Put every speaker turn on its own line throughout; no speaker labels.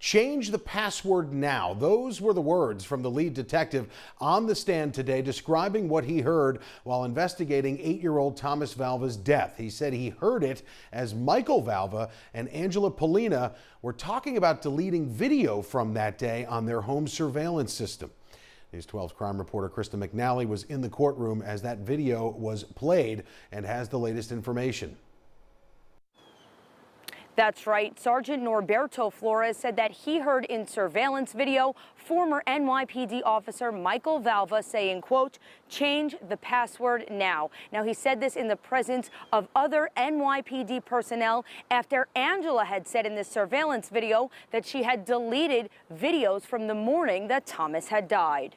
Change the password now. Those were the words from the lead detective on the stand today describing what he heard while investigating 8-year-old Thomas Valva's death. He said he heard it as Michael Valva and Angela Polina were talking about deleting video from that day on their home surveillance system. News 12's crime reporter Krista McNally was in the courtroom as that video was played and has the latest information.
That's right. Sergeant Norberto Flores said that he heard in surveillance video former NYPD officer Michael Valva saying, quote, "Change the password now." Now, he said this in the presence of other NYPD personnel after Angela had said in this surveillance video that she had deleted videos from the morning that Thomas had died.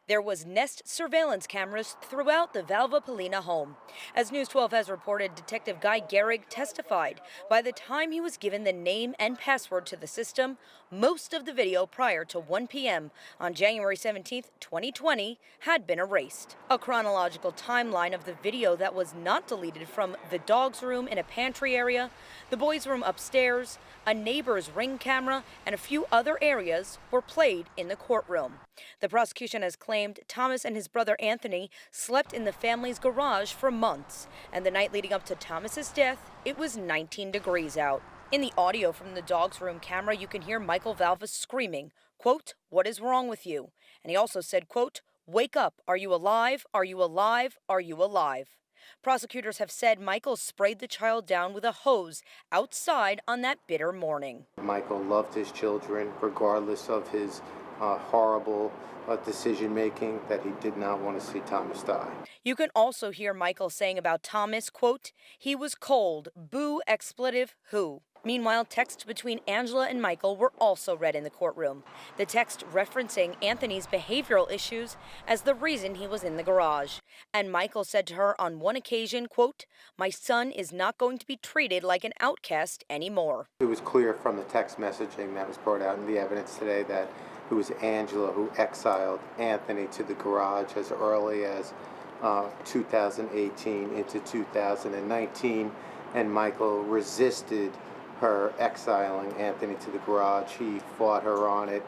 There was Nest surveillance cameras throughout the Valva-Polina home. As News 12 has reported, Detective Guy Gehrig testified. By the time he was given the name and password to the system, most of the video prior to 1 p.m. on January 17, 2020, had been erased. A chronological timeline of the video that was not deleted from the dog's room in a pantry area, the boys' room upstairs, a neighbor's Ring camera, and a few other areas were played in the courtroom. The prosecution has claimed Thomas and his brother Anthony slept in the family's garage for months, and the night leading up to Thomas's death, it was 19 degrees out. In the audio from the dog's room camera, you can hear Michael Valva screaming, quote, "What is wrong with you?" And he also said, quote, "Wake up, are you alive? Are you alive? Are you alive?" Prosecutors have said Michael sprayed the child down with a hose outside on that bitter morning.
Michael loved his children, regardless of his horrible decision-making, that he did not want to see Thomas die.
You can also hear Michael saying about Thomas, quote, "He was cold, boo, expletive, who?" Meanwhile, texts between Angela and Michael were also read in the courtroom. The text referencing Anthony's behavioral issues as the reason he was in the garage. And Michael said to her on one occasion, quote, "My son is not going to be treated like an outcast anymore."
It was clear from the text messaging that was brought out in the evidence today that it was Angela who exiled Anthony to the garage as early as 2018 into 2019, and Michael resisted her exiling Anthony to the garage. He fought her on it.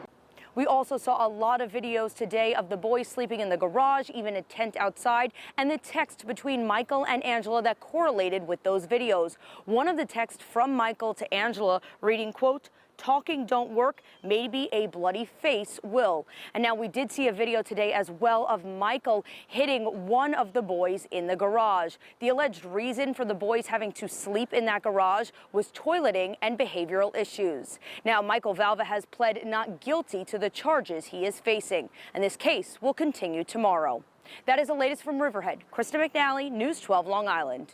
We also saw a lot of videos today of the boys sleeping in the garage, even a tent outside, and the text between Michael and Angela that correlated with those videos. One of the texts from Michael to Angela reading, quote, "Talking don't work, maybe a bloody face will." And now we did see a video today as well of Michael hitting one of the boys in the garage. The alleged reason for the boys having to sleep in that garage was toileting and behavioral issues. Now, Michael Valva has pled not guilty to the charges he is facing, and this case will continue tomorrow. That is the latest from Riverhead. Krista McNally, News 12 Long Island.